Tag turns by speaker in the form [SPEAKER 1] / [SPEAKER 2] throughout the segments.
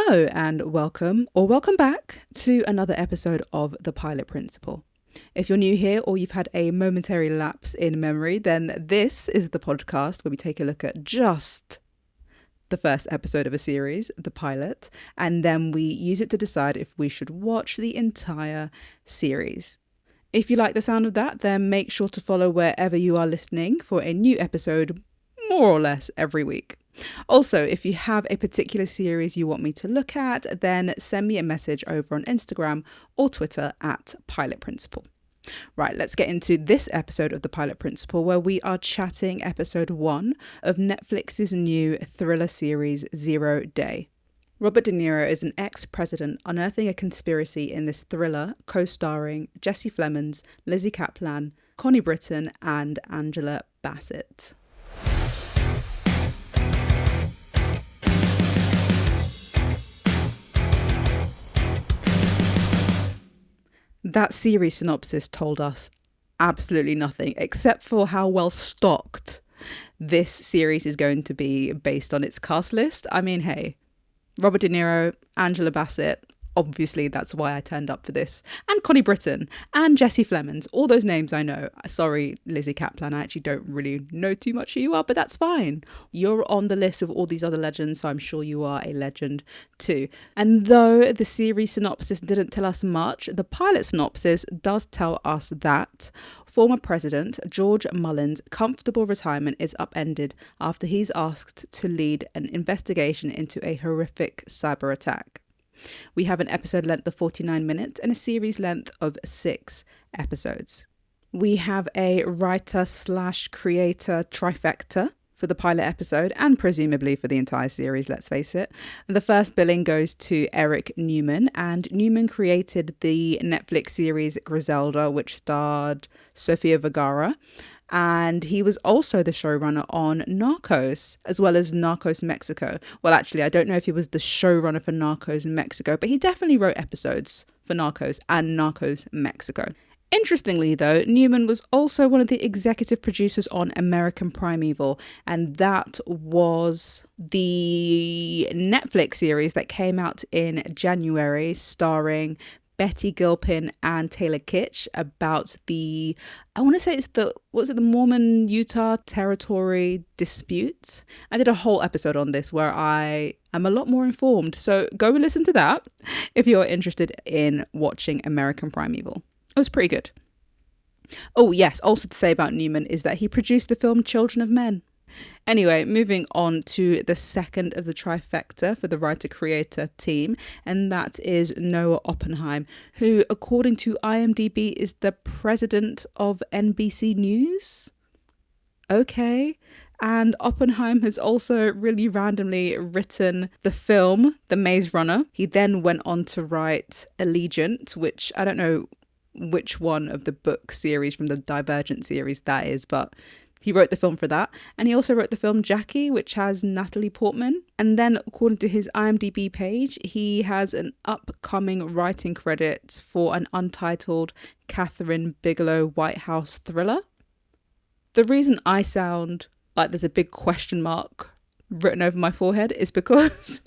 [SPEAKER 1] Hello and welcome back to another episode of The Pilot Principle. If you're new here or you've had a momentary lapse in memory, then this is the podcast where we take a look at just the first episode of a series, the pilot, and then we use it to decide if we should watch the entire series. If you like the sound of that, then make sure to follow wherever you are listening for a new episode more or less every week. Also, if you have a particular series you want me to look at, then send me a message over on Instagram or Twitter at Pilot Principle. Right, let's get into this episode of The Pilot Principle, where we are chatting episode 1 of Netflix's new thriller series 0 Day. Robert De Niro is an ex-president unearthing a conspiracy in this thriller, co-starring Jesse Plemons, Lizzie Kaplan, Connie Britton and Angela Bassett. That series synopsis told us absolutely nothing, except for how well stocked this series is going to be based on its cast list. I mean, hey, Robert De Niro, Angela Bassett, obviously that's why I turned up for this, and Connie Britton and Jesse Plemons, all those names I know. Sorry, Lizzie Kaplan, I actually don't really know too much who you are, but that's fine. You're on the list of all these other legends, so I'm sure you are a legend too. And though the series synopsis didn't tell us much, the pilot synopsis does tell us that former President George Mullins' comfortable retirement is upended after he's asked to lead an investigation into a horrific cyber attack. We have an episode length of 49 minutes and a series length of 6 episodes. We have a writer/creator trifecta for the pilot episode and presumably for the entire series, let's face it. The first billing goes to Eric Newman, and Newman created the Netflix series Griselda, which starred Sofia Vergara. And he was also the showrunner on Narcos, as well as Narcos Mexico. Well, actually, I don't know if he was the showrunner for Narcos Mexico, but he definitely wrote episodes for Narcos and Narcos Mexico. Interestingly, though, Newman was also one of the executive producers on American Primeval, and that was the Netflix series that came out in January, starring Betty Gilpin and Taylor Kitsch, about the Mormon Utah territory dispute. I did a whole episode on this where I am a lot more informed, so go and listen to that if you're interested in watching American Primeval. It was pretty good. Oh yes, also to say about Newman is that he produced the film Children of Men. Anyway, moving on to the second of the trifecta for the writer-creator team, and that is Noah Oppenheim, who, according to IMDb, is the president of NBC News. Okay. And Oppenheim has also really randomly written the film The Maze Runner. He then went on to write Allegiant, which I don't know which one of the book series from the Divergent series that is, but he wrote the film for that. And he also wrote the film Jackie, which has Natalie Portman. And then, according to his IMDb page, he has an upcoming writing credit for an untitled Catherine Bigelow White House thriller. The reason I sound like there's a big question mark written over my forehead is because,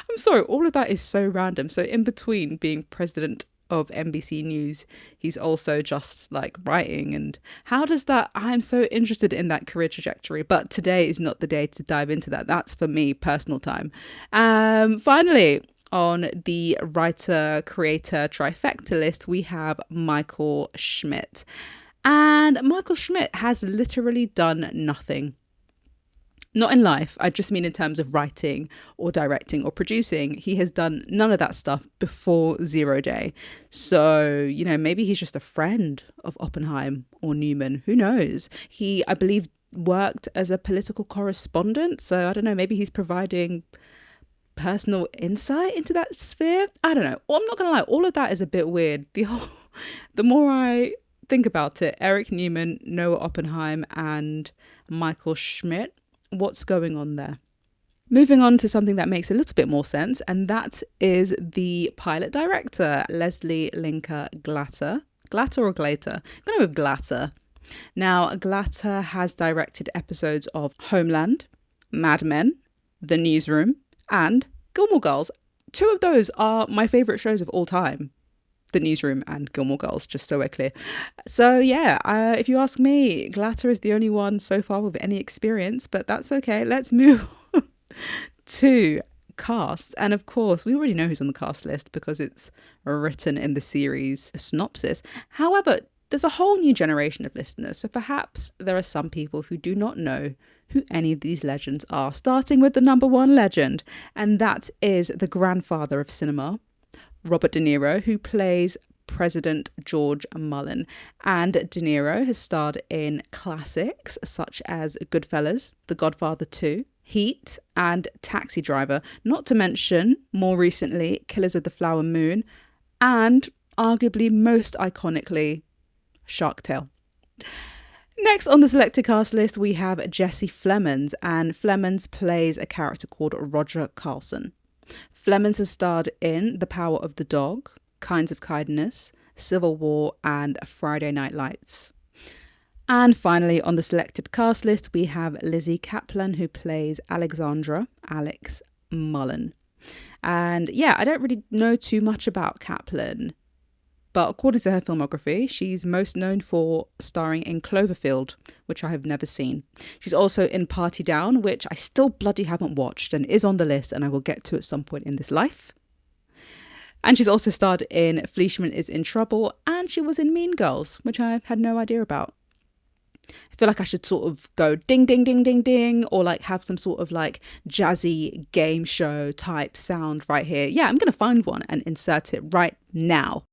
[SPEAKER 1] I'm sorry, all of that is so random. So in between being president of NBC News, he's also just like writing, and how does that, I'm so interested in that career trajectory, but today is not the day to dive into that. That's for me, personal time. Finally, on the writer creator trifecta list, we have Michael Schmidt, and Michael Schmidt has literally done nothing. Not in life, I just mean in terms of writing or directing or producing. He has done none of that stuff before 0 Day. So, maybe he's just a friend of Oppenheim or Newman. Who knows? He, I believe, worked as a political correspondent. So, I don't know, maybe he's providing personal insight into that sphere. I don't know. I'm not going to lie, all of that is a bit weird. The more I think about it, Eric Newman, Noah Oppenheim, and Michael Schmidt, what's going on there? Moving on to something that makes a little bit more sense, and that is the pilot director, Leslie Linker Glatter. Glatter or Glater? I'm going to go with Glatter. Now, Glatter has directed episodes of Homeland, Mad Men, The Newsroom, and Gilmore Girls. Two of those are my favourite shows of all time. The Newsroom and Gilmore Girls, just so we're clear. So yeah, if you ask me, Glatter is the only one so far with any experience, but that's okay. Let's move on to cast. And of course, we already know who's on the cast list because it's written in the series synopsis. However, there's a whole new generation of listeners, so perhaps there are some people who do not know who any of these legends are, starting with the number one legend, and that is the grandfather of cinema, Robert De Niro, who plays President George Mullen. And De Niro has starred in classics such as Goodfellas, The Godfather 2, Heat, and Taxi Driver, not to mention, more recently, Killers of the Flower Moon, and arguably most iconically, Shark Tale. Next on the selected cast list, we have Jesse Plemons, and Plemons plays a character called Roger Carlson. Plemons has starred in The Power of the Dog, Kinds of Kindness, Civil War, and Friday Night Lights. And finally, on the selected cast list, we have Lizzie Kaplan, who plays Alexandra, Alex Mullen. And yeah, I don't really know too much about Kaplan, but according to her filmography, she's most known for starring in Cloverfield, which I have never seen. She's also in Party Down, which I still bloody haven't watched and is on the list, and I will get to at some point in this life. And she's also starred in Fleishman is in Trouble, and she was in Mean Girls, which I had no idea about. I feel like I should sort of go ding, ding, ding, ding, ding, or like have some sort of like jazzy game show type sound right here. Yeah, I'm going to find one and insert it right now.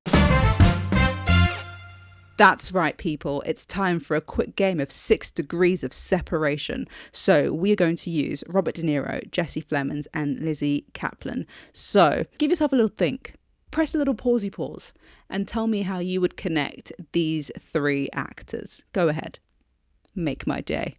[SPEAKER 1] That's right, people. It's time for a quick game of 6 degrees of separation. So we are going to use Robert De Niro, Jesse Plemons, and Lizzie Kaplan. So give yourself a little think. Press a little pause, and tell me how you would connect these 3 actors. Go ahead. Make my day.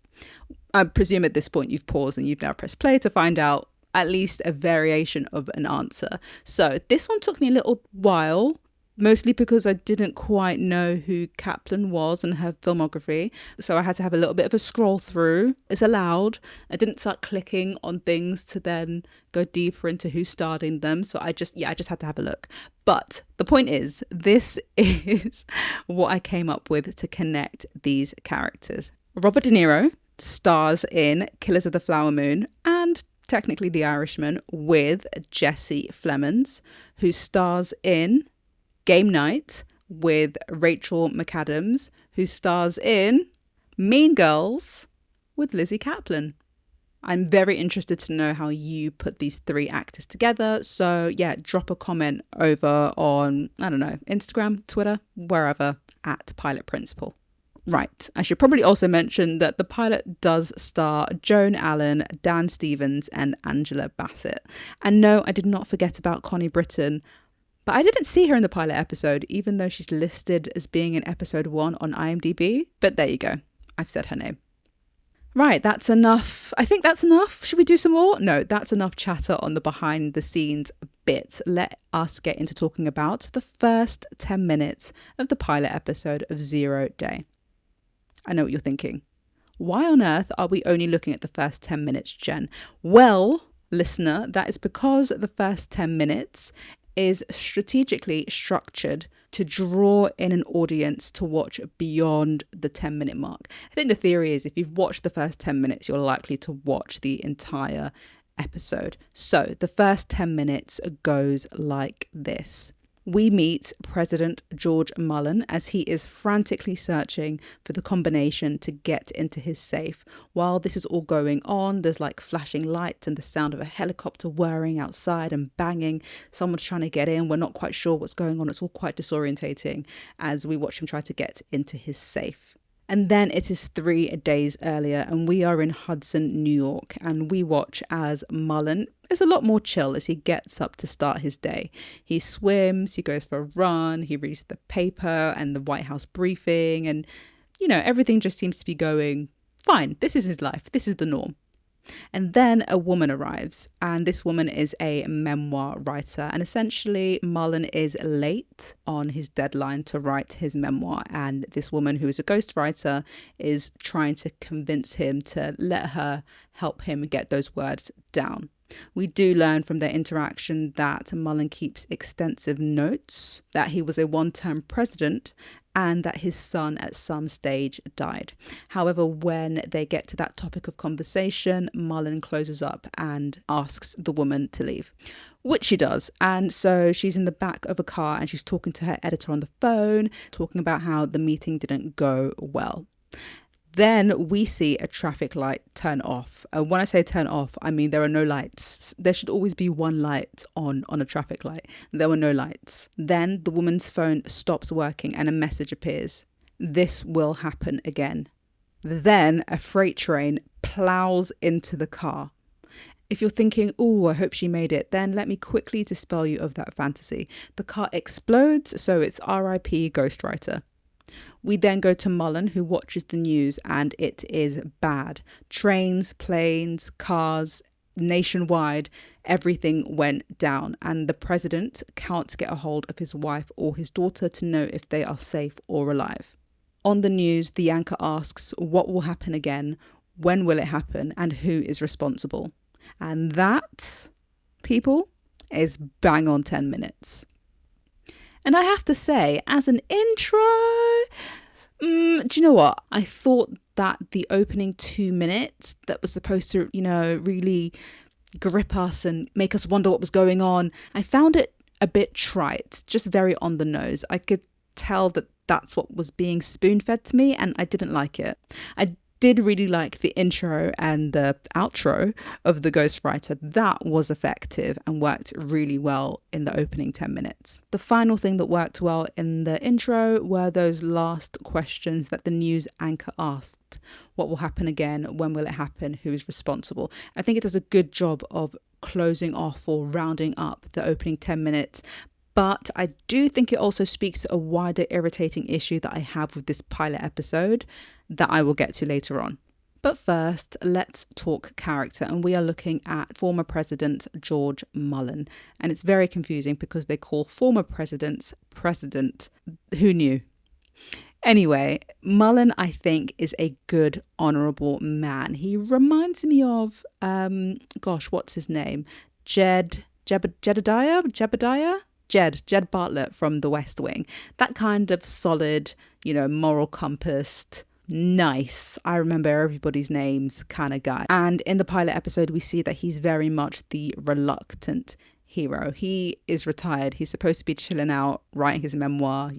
[SPEAKER 1] I presume at this point you've paused and you've now pressed play to find out at least a variation of an answer. So this one took me a little while, mostly because I didn't quite know who Kaplan was and her filmography. So I had to have a little bit of a scroll through. It's allowed. I didn't start clicking on things to then go deeper into who starred in them. So I just had to have a look. But the point is, this is what I came up with to connect these characters. Robert De Niro stars in Killers of the Flower Moon and technically The Irishman with Jesse Plemons, who stars in Game Night with Rachel McAdams, who stars in Mean Girls with Lizzie Kaplan. I'm very interested to know how you put these 3 actors together. So yeah, drop a comment over on, I don't know, Instagram, Twitter, wherever, at Pilot Principle. Right, I should probably also mention that the pilot does star Joan Allen, Dan Stevens, and Angela Bassett. And no, I did not forget about Connie Britton, but I didn't see her in the pilot episode, even though she's listed as being in episode 1 on IMDb. But there you go, I've said her name. Right, that's enough. I think that's enough. Should we do some more? No, that's enough chatter on the behind the scenes bit. Let us get into talking about the first 10 minutes of the pilot episode of 0 Day. I know what you're thinking. Why on earth are we only looking at the first 10 minutes, Jen? Well, listener, that is because the first 10 minutes is strategically structured to draw in an audience to watch beyond the 10-minute mark. I think the theory is if you've watched the first 10 minutes, you're likely to watch the entire episode. So the first 10 minutes goes like this. We meet President George Mullen as he is frantically searching for the combination to get into his safe. While this is all going on, there's like flashing lights and the sound of a helicopter whirring outside and banging. Someone's trying to get in. We're not quite sure what's going on. It's all quite disorientating as we watch him try to get into his safe. And then it is 3 days earlier and we are in Hudson, New York, and we watch as Mullen is a lot more chill as he gets up to start his day. He swims, he goes for a run, he reads the paper and the White House briefing, and, you know, everything just seems to be going fine. This is his life. This is the norm. And then a woman arrives, and this woman is a memoir writer. And essentially, Mullen is late on his deadline to write his memoir. And this woman, who is a ghostwriter, is trying to convince him to let her help him get those words down. We do learn from their interaction that Mullen keeps extensive notes, that he was a one-term president, and that his son at some stage died. However, when they get to that topic of conversation, Mullen closes up and asks the woman to leave, which she does. And so she's in the back of a car and she's talking to her editor on the phone, talking about how the meeting didn't go well. Then we see a traffic light turn off. And when I say turn off, I mean there are no lights. There should always be one light on a traffic light. There were no lights. Then the woman's phone stops working and a message appears. This will happen again. Then a freight train plows into the car. If you're thinking, oh, I hope she made it, then let me quickly dispel you of that fantasy. The car explodes, so it's RIP Ghostwriter. We then go to Mullen, who watches the news, and it is bad. Trains, planes, cars, nationwide, everything went down. And the president can't get a hold of his wife or his daughter to know if they are safe or alive. On the news, the anchor asks, what will happen again? When will it happen? And who is responsible? And that, people, is bang on 10 minutes. And I have to say, as an intro, do you know what? I thought that the opening 2 minutes that was supposed to, really grip us and make us wonder what was going on, I found it a bit trite, just very on the nose. I could tell that that's what was being spoon-fed to me, and I didn't like it. I did really like the intro and the outro of the ghostwriter. That was effective and worked really well in the opening 10 minutes. The final thing that worked well in the intro were those last questions that the news anchor asked. What will happen again? When will it happen? Who is responsible? I think it does a good job of closing off or rounding up the opening 10 minutes. But I do think it also speaks to a wider irritating issue that I have with this pilot episode that I will get to later on. But first, let's talk character, and we are looking at former President George Mullen. And it's very confusing because they call former presidents president. Who knew? Anyway, Mullen, I think, is a good, honourable man. He reminds me of, what's his name? Jed Bartlett from The West Wing. That kind of solid, moral compass, nice, I remember everybody's names kind of guy. And in the pilot episode, we see that he's very much the reluctant hero. He is retired. He's supposed to be chilling out, writing his memoir,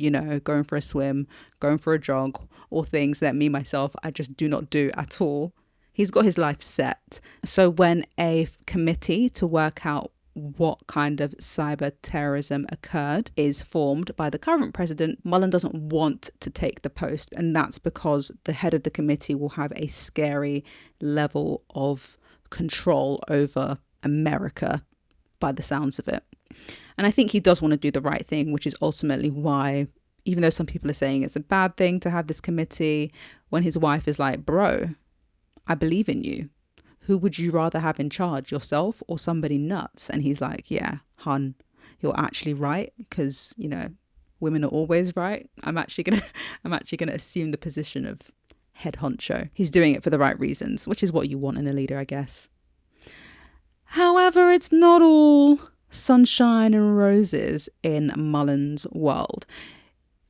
[SPEAKER 1] going for a swim, going for a jog, all things that me, myself, I just do not do at all. He's got his life set. So when a committee to work out what kind of cyber terrorism occurred is formed by the current president, Mullen doesn't want to take the post, and that's because the head of the committee will have a scary level of control over America by the sounds of it. And I think he does want to do the right thing, which is ultimately why, even though some people are saying it's a bad thing to have this committee, when his wife is like, bro, I believe in you. Who would you rather have in charge, yourself or somebody nuts? And he's like, yeah, hun, you're actually right, because, women are always right. I'm actually gonna assume the position of head honcho. He's doing it for the right reasons, which is what you want in a leader, I guess. However, it's not all sunshine and roses in Mullen's world.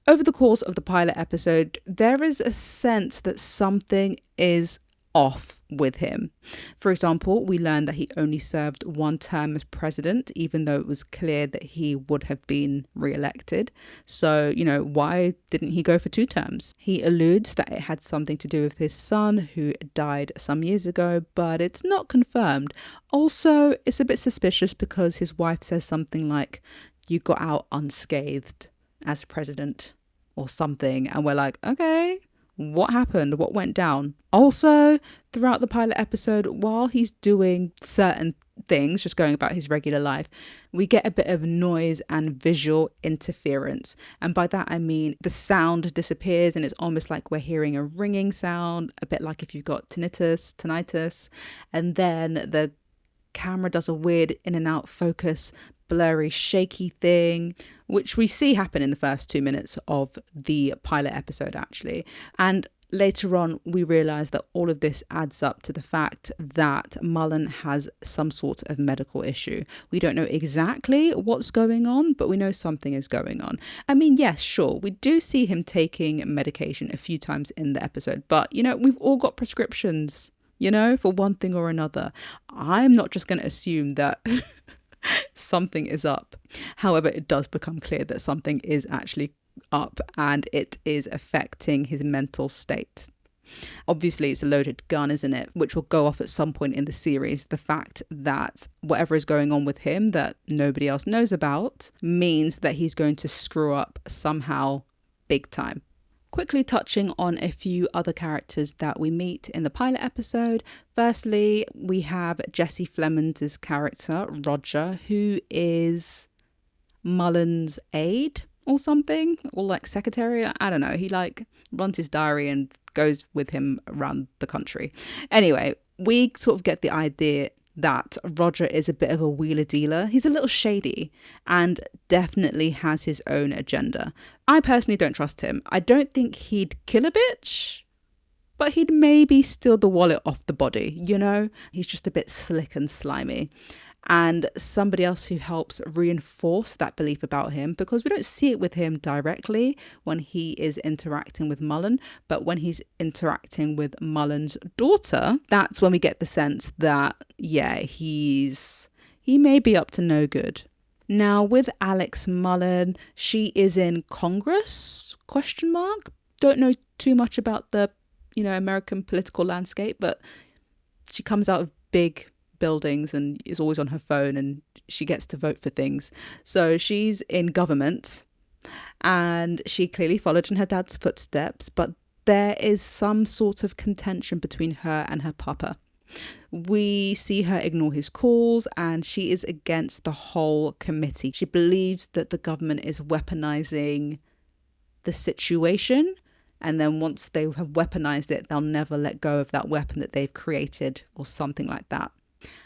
[SPEAKER 1] Over the course of the pilot episode, there is a sense that something is off with him. For example, we learned that he only served one term as president, even though it was clear that he would have been re-elected. So, why didn't he go for 2 terms? He alludes that it had something to do with his son, who died some years ago, but it's not confirmed. Also, it's a bit suspicious because his wife says something like, you got out unscathed as president or something. And we're like, okay, what happened? What went down? Also, throughout the pilot episode, while he's doing certain things, just going about his regular life, we get a bit of noise and visual interference. And by that, I mean the sound disappears and it's almost like we're hearing a ringing sound, a bit like if you've got tinnitus. And then the camera does a weird in and out focus, blurry, shaky thing, which we see happen in the first 2 minutes of the pilot episode, actually. And later on, we realise that all of this adds up to the fact that Mullen has some sort of medical issue. We don't know exactly what's going on, but we know something is going on. I mean, yes, sure, we do see him taking medication a few times in the episode, but, we've all got prescriptions, for one thing or another. I'm not just going to assume that something is up. However, it does become clear that something is actually up and it is affecting his mental state. Obviously, it's a loaded gun, isn't it? Which will go off at some point in the series. The fact that whatever is going on with him that nobody else knows about means that he's going to screw up somehow big time. Quickly touching on a few other characters that we meet in the pilot episode. Firstly, we have Jesse Plemons' character, Roger, who is Mullen's aide or something, or like secretary. I don't know. He runs his diary and goes with him around the country. Anyway, we sort of get the idea that Roger is a bit of a wheeler dealer. He's a little shady and definitely has his own agenda. I personally don't trust him. I don't think he'd kill a bitch, but he'd maybe steal the wallet off the body, He's just a bit slick and slimy. And somebody else who helps reinforce that belief about him, because we don't see it with him directly when he is interacting with Mullen, but when he's interacting with Mullen's daughter, that's when we get the sense that, yeah, he may be up to no good. Now, with Alex Mullen, she is in Congress, ? Don't know too much about the, American political landscape, but she comes out of big buildings and is always on her phone and she gets to vote for things. So she's in government and she clearly followed in her dad's footsteps, but there is some sort of contention between her and her papa. We see her ignore his calls and she is against the whole committee. She believes that the government is weaponizing the situation, and then once they have weaponized it, they'll never let go of that weapon that they've created or something like that.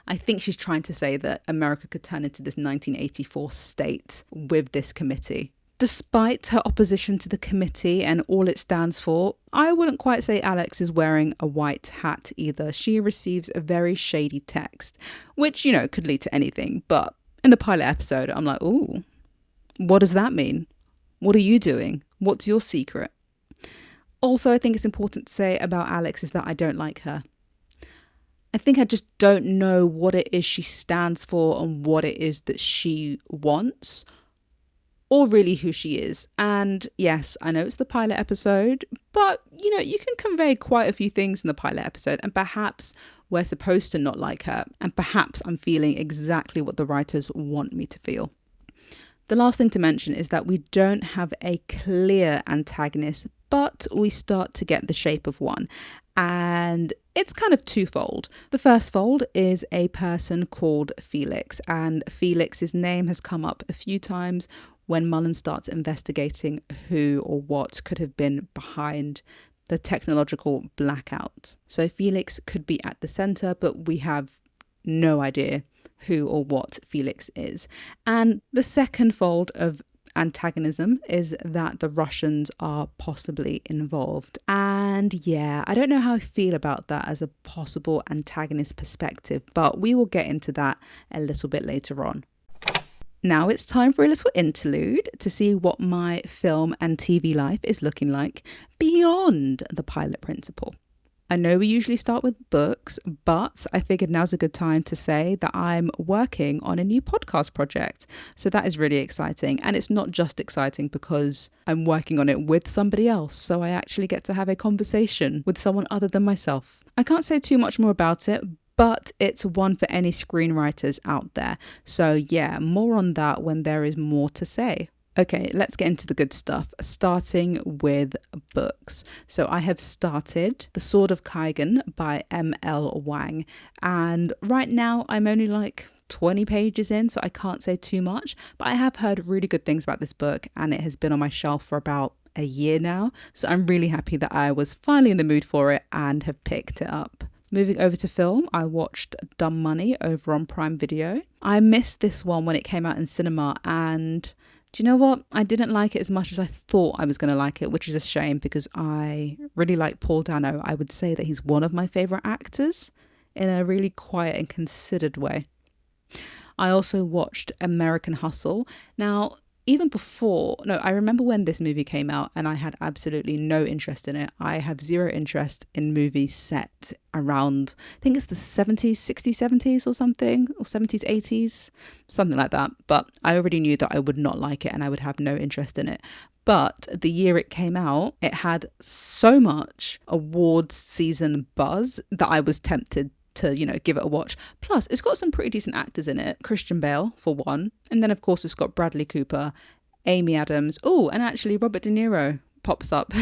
[SPEAKER 1] I think she's trying to say that America could turn into this 1984 state with this committee. Despite her opposition to the committee and all it stands for, I wouldn't quite say Alex is wearing a white hat either. She receives a very shady text, which, could lead to anything. But in the pilot episode, I'm like, ooh, what does that mean? What are you doing? What's your secret? Also, I think it's important to say about Alex is that I don't like her. I think I just don't know what it is she stands for and what it is that she wants, or really who she is. And yes, I know it's the pilot episode, but you can convey quite a few things in the pilot episode, and perhaps we're supposed to not like her, and perhaps I'm feeling exactly what the writers want me to feel. The last thing to mention is that we don't have a clear antagonist, but we start to get the shape of one. And it's kind of twofold. The first fold is a person called Felix, and Felix's name has come up a few times when Mullen starts investigating who or what could have been behind the technological blackout. So Felix could be at the center, but we have no idea who or what Felix is. And the second fold of antagonism is that the Russians are possibly involved. And yeah, I don't know how I feel about that as a possible antagonist perspective, but we will get into that a little bit later on. Now it's time for a little interlude to see what my film and TV life is looking like beyond the pilot principle. I know we usually start with books, but I figured now's a good time to say that I'm working on a new podcast project. So that is really exciting. And it's not just exciting because I'm working on it with somebody else. So I actually get to have a conversation with someone other than myself. I can't say too much more about it, but it's one for any screenwriters out there. So yeah, more on that when there is more to say. Okay, let's get into the good stuff, starting with books. So I have started The Sword of Kaigan by M.L. Wang, and right now I'm only like 20 pages in, so I can't say too much, but I have heard really good things about this book, and it has been on my shelf for about a year now. So I'm really happy that I was finally in the mood for it and have picked it up. Moving over to film, I watched Dumb Money over on Prime Video. I missed this one when it came out in cinema, and do you know what? I didn't like it as much as I thought I was going to like it, which is a shame because I really like Paul Dano. I would say that he's one of my favourite actors in a really quiet and considered way. I also watched American Hustle. Now, I remember when this movie came out and I had absolutely no interest in it. I have zero interest in movies set around, I think it's the 70s, 60s, 70s or something, or 70s, 80s, something like that. But I already knew that I would not like it and I would have no interest in it. But the year it came out, it had so much awards season buzz that I was tempted to, give it a watch. Plus, it's got some pretty decent actors in it. Christian Bale, for one. And then, of course, it's got Bradley Cooper, Amy Adams. Oh, and actually Robert De Niro pops up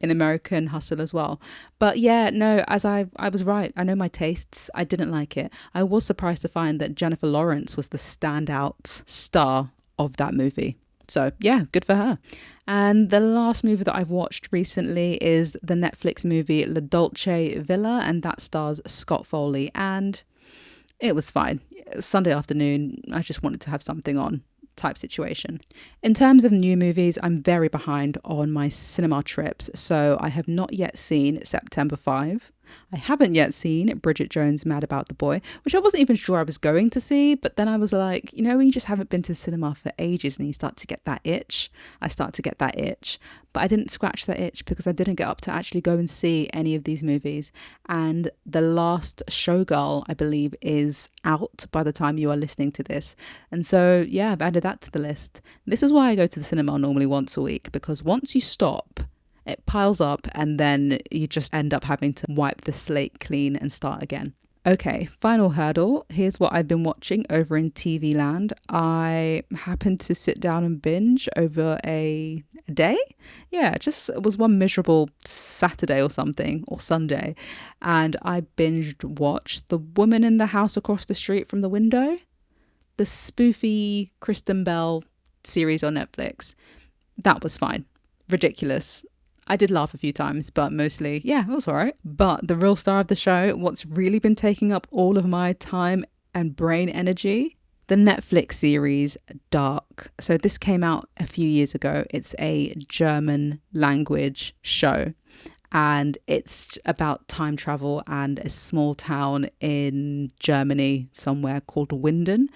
[SPEAKER 1] in American Hustle as well. But yeah, no, as I was right. I know my tastes. I didn't like it. I was surprised to find that Jennifer Lawrence was the standout star of that movie. So yeah, good for her. And the last movie that I've watched recently is the Netflix movie La Dolce Villa, and that stars Scott Foley, and it was fine. It was Sunday afternoon. I just wanted to have something on type situation. In terms of new movies, I'm very behind on my cinema trips, so I have not yet seen September 5. I haven't yet seen Bridget Jones' Mad About the Boy, which I wasn't even sure I was going to see, but then I was like, when you just haven't been to the cinema for ages and you start to get that itch. I start to get that itch, but I didn't scratch that itch because I didn't get up to actually go and see any of these movies. And The Last Showgirl, I believe, is out by the time you are listening to this. And so, yeah, I've added that to the list. This is why I go to the cinema normally once a week, because once you stop, it piles up and then you just end up having to wipe the slate clean and start again. Okay, final hurdle. Here's what I've been watching over in TV land. I happened to sit down and binge over a day. Yeah, it was one miserable Saturday or something, or Sunday. And I binged watched The Woman in the House Across the Street from the Window, the spoofy Kristen Bell series on Netflix. That was fine. Ridiculous. I did laugh a few times, but mostly, yeah, it was all right. But the real star of the show, what's really been taking up all of my time and brain energy, the Netflix series Dark. So this came out a few years ago. It's a German language show, and it's about time travel and a small town in Germany somewhere called Winden.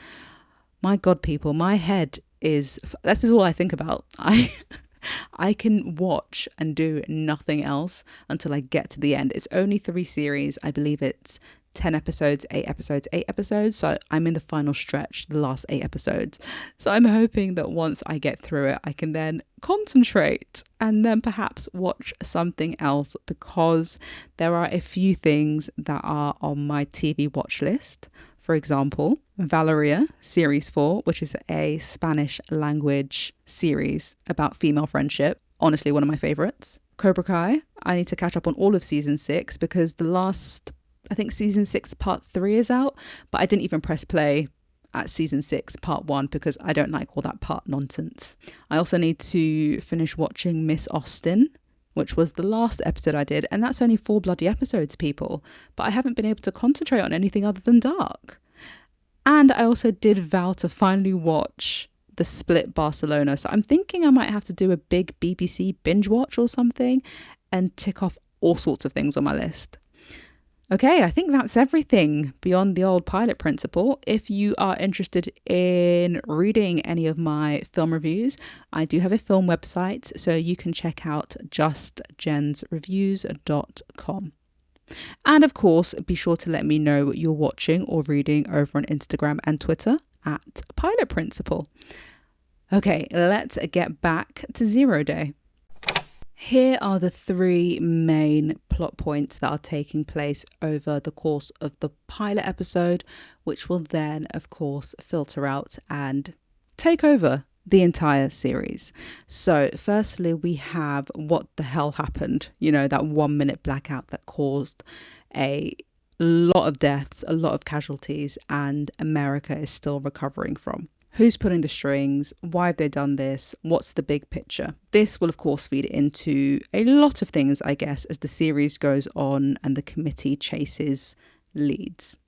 [SPEAKER 1] My God, people, my head this is all I think about. I can watch and do nothing else until I get to the end. It's only 3 series. I believe it's 10 episodes, 8 episodes, 8 episodes. So I'm in the final stretch, the last 8 episodes. So I'm hoping that once I get through it, I can then concentrate and then perhaps watch something else, because there are a few things that are on my TV watch list. For example, Valeria Series 4, which is a Spanish language series about female friendship. Honestly, one of my favorites. Cobra Kai. I need to catch up on all of season 6 because I think season 6 part 3 is out, but I didn't even press play at season 6 part 1 because I don't like all that part nonsense. I also need to finish watching Miss Austen, which was the last episode I did, and that's only 4 bloody episodes, people. But I haven't been able to concentrate on anything other than Dark. And I also did vow to finally watch The Split Barcelona. So I'm thinking I might have to do a big BBC binge watch or something and tick off all sorts of things on my list. Okay, I think that's everything beyond the old pilot principle. If you are interested in reading any of my film reviews, I do have a film website, so you can check out justjensreviews.com. And of course, be sure to let me know what you're watching or reading over on Instagram and Twitter at Pilot Principle. Okay, let's get back to Zero Day. Here are the 3 main plot points that are taking place over the course of the pilot episode, which will then, of course, filter out and take over the entire series. So firstly, we have what the hell happened, that 1-minute blackout that caused a a lot of deaths, a lot of casualties, and America is still recovering from. Who's pulling the strings? Why have they done this? What's the big picture? This will, of course, feed into a lot of things, I guess, as the series goes on and the committee chases leads.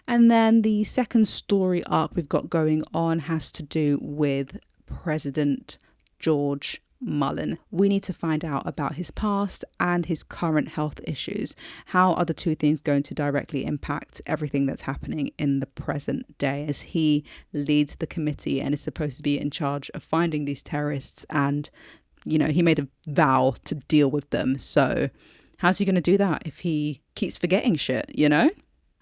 [SPEAKER 1] And then the second story arc we've got going on has to do with President George Mullen. We need to find out about his past and his current health issues. How are the two things going to directly impact everything that's happening in the present day as he leads the committee and is supposed to be in charge of finding these terrorists, and he made a vow to deal with them. So how's he going to do that if he keeps forgetting shit,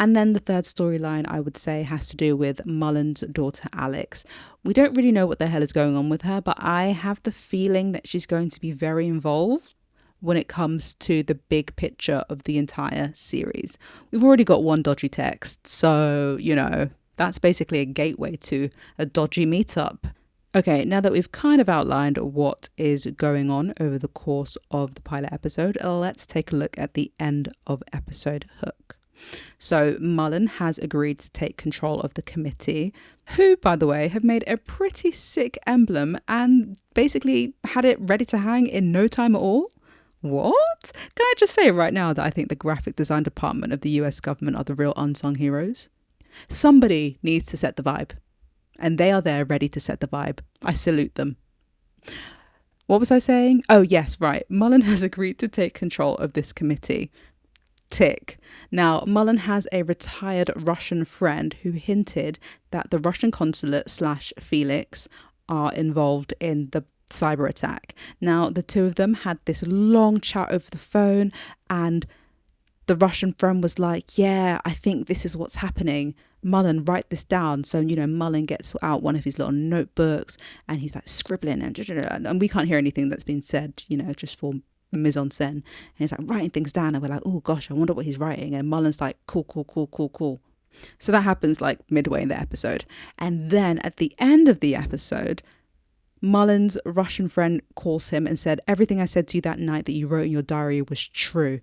[SPEAKER 1] And then the third storyline, I would say, has to do with Mullen's daughter, Alex. We don't really know what the hell is going on with her, but I have the feeling that she's going to be very involved when it comes to the big picture of the entire series. We've already got one dodgy text, so, that's basically a gateway to a dodgy meetup. Okay, now that we've kind of outlined what is going on over the course of the pilot episode, let's take a look at the end of episode Hook. So Mullen has agreed to take control of the committee, who, by the way, have made a pretty sick emblem and basically had it ready to hang in no time at all. What? Can I just say right now that I think the graphic design department of the US government are the real unsung heroes? Somebody needs to set the vibe, and they are there ready to set the vibe. I salute them. What was I saying? Oh, yes, right. Mullen has agreed to take control of this committee. Tick. Now, Mullen has a retired Russian friend who hinted that the Russian consulate / Felix are involved in the cyber attack. Now, the two of them had this long chat over the phone, and the Russian friend was like, yeah, I think this is what's happening. Mullen, write this down. So, Mullen gets out one of his little notebooks and he's like scribbling and we can't hear anything that's been said, just for mise en scène. And he's like writing things down and we're like, oh gosh, I wonder what he's writing. And Mullen's like, cool. So that happens like midway in the episode. And then at the end of the episode, Mullen's Russian friend calls him and said, everything I said to you that night that you wrote in your diary was true.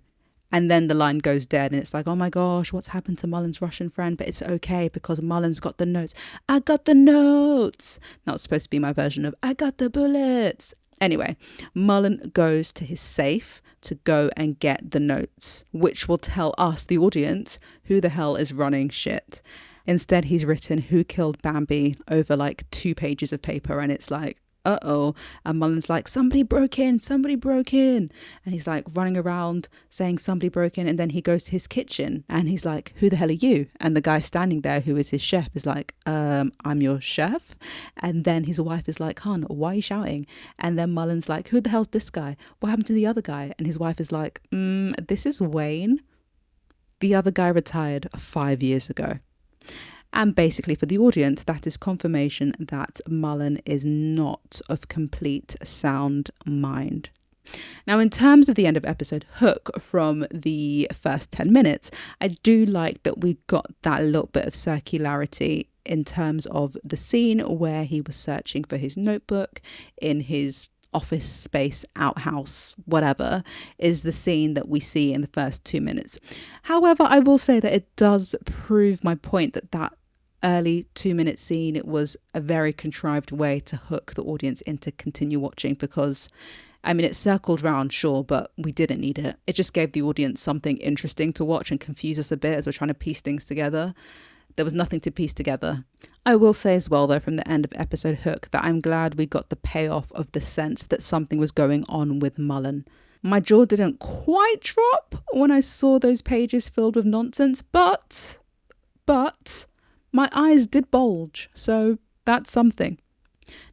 [SPEAKER 1] And then the line goes dead and it's like, oh my gosh, what's happened to Mullen's Russian friend? But it's okay because Mullen's got the notes. I got the notes. That's supposed to be my version of I got the bullets. Anyway, Mullen goes to his safe to go and get the notes, which will tell us, the audience, who the hell is running shit. Instead, he's written who killed Bambi over like 2 pages of paper, and it's like, uh-oh. And Mullen's like, somebody broke in. And he's like running around saying somebody broke in. And then he goes to his kitchen and he's like, who the hell are you? And the guy standing there, who is his chef, is like, I'm your chef. And then his wife is like, hon, why are you shouting? And then Mullen's like, who the hell's this guy? What happened to the other guy? And his wife is like, this is Wayne. The other guy retired 5 years ago. And basically for the audience, that is confirmation that Mullen is not of complete sound mind. Now, in terms of the end of episode Hook from the first 10 minutes, I do like that we got that little bit of circularity in terms of the scene where he was searching for his notebook in his office space, outhouse, whatever, is the scene that we see in the first 2 minutes. However, I will say that it does prove my point that early 2-minute scene, it was a very contrived way to hook the audience in to continue watching, because it circled round, sure, but we didn't need it. It just gave the audience something interesting to watch and confuse us a bit as we're trying to piece things together. There was nothing to piece together. I will say as well, though, from the end of episode Hook, that I'm glad we got the payoff of the sense that something was going on with Mullen. My jaw didn't quite drop when I saw those pages filled with nonsense, but my eyes did bulge, so that's something.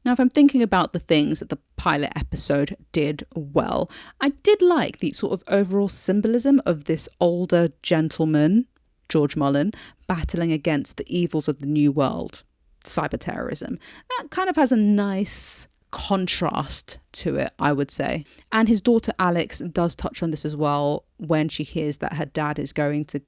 [SPEAKER 1] Now, if I'm thinking about the things that the pilot episode did well, I did like the sort of overall symbolism of this older gentleman, George Mullen, battling against the evils of the new world, cyberterrorism. That kind of has a nice contrast to it, I would say. And his daughter Alex does touch on this as well when she hears that her dad is going to,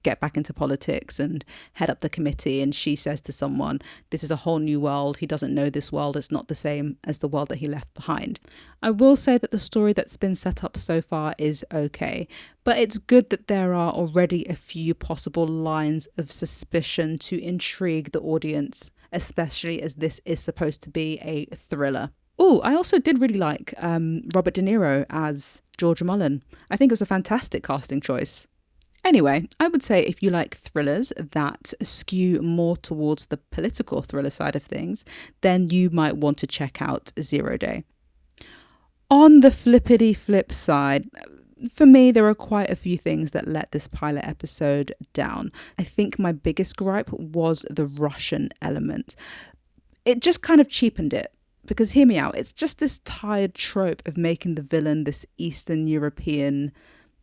[SPEAKER 1] get back into politics and head up the committee. And she says to someone, this is a whole new world. He doesn't know this world. It's not the same as the world that he left behind. I will say that the story that's been set up so far is okay, but it's good that there are already a few possible lines of suspicion to intrigue the audience, especially as this is supposed to be a thriller. Oh, I also did really like Robert De Niro as George Mullen. I think it was a fantastic casting choice. Anyway, I would say if you like thrillers that skew more towards the political thriller side of things, then you might want to check out 0 Day. On the flippity flip side, for me, there are quite a few things that let this pilot episode down. I think my biggest gripe was the Russian element. It just kind of cheapened it. Because hear me out, it's just this tired trope of making the villain this Eastern European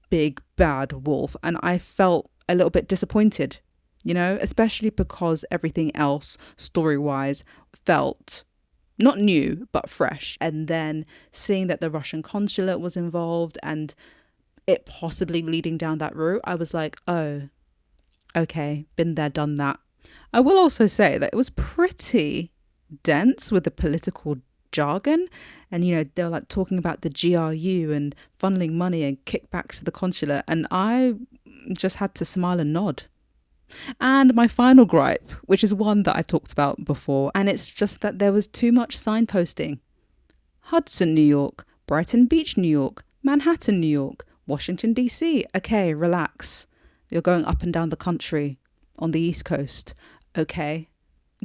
[SPEAKER 1] big bad wolf, and I felt a little bit disappointed, especially because everything else story-wise felt not new but fresh. And then seeing that the Russian consulate was involved and it possibly leading down that route, I was like, oh, okay, been there, done that. I will also say that it was pretty dense with the political jargon, and they were like talking about the GRU and funneling money and kickbacks to the consulate, and I just had to smile and nod. And my final gripe, which is one that I've talked about before, and it's just that there was too much signposting. Hudson, New York, Brighton Beach, New York, Manhattan, New York, Washington DC. Okay, relax, you're going up and down the country on the East Coast. Okay,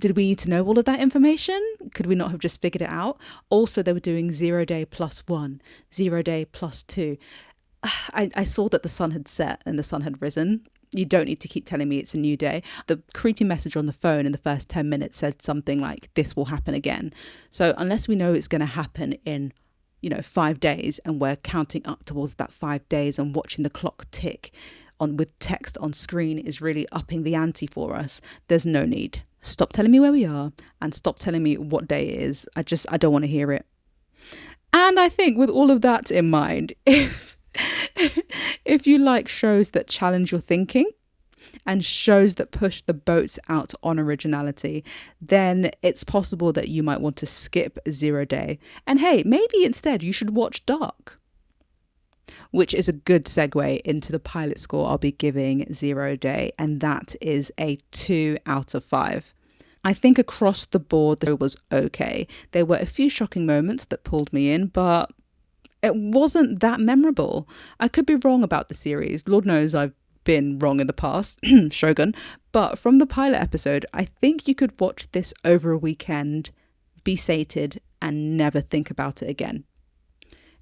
[SPEAKER 1] did we need to know all of that information? Could we not have just figured it out? Also, they were doing 0 Day +1, 0 Day +2. I saw that the sun had set and the sun had risen. You don't need to keep telling me it's a new day. The creepy message on the phone in the first 10 minutes said something like, this will happen again. So unless we know it's going to happen in 5 days, and we're counting up towards that 5 days and watching the clock tick on with text on screen is really upping the ante for us, there's no need. Stop telling me where we are and stop telling me what day it is. I don't want to hear it. And I think with all of that in mind, if you like shows that challenge your thinking and shows that push the boats out on originality, then it's possible that you might want to skip 0 Day. And hey, maybe instead you should watch Dark, which is a good segue into the pilot score I'll be giving 0 Day, and that is a 2 out of 5. I think across the board it was okay. There were a few shocking moments that pulled me in, but it wasn't that memorable. I could be wrong about the series. Lord knows I've been wrong in the past, Shogun. But from the pilot episode, I think you could watch this over a weekend, be sated, and never think about it again.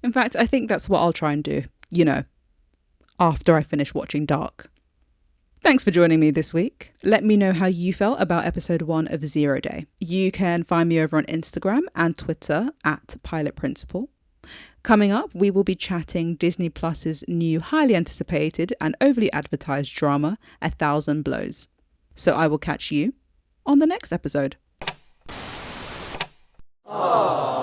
[SPEAKER 1] In fact, I think that's what I'll try and do, after I finish watching Dark. Thanks for joining me this week. Let me know how you felt about episode 1 of 0 Day. You can find me over on Instagram and Twitter at Pilot Principal. Coming up, we will be chatting Disney Plus's new highly anticipated and overly advertised drama, 1,000 Blows. So I will catch you on the next episode. Aww.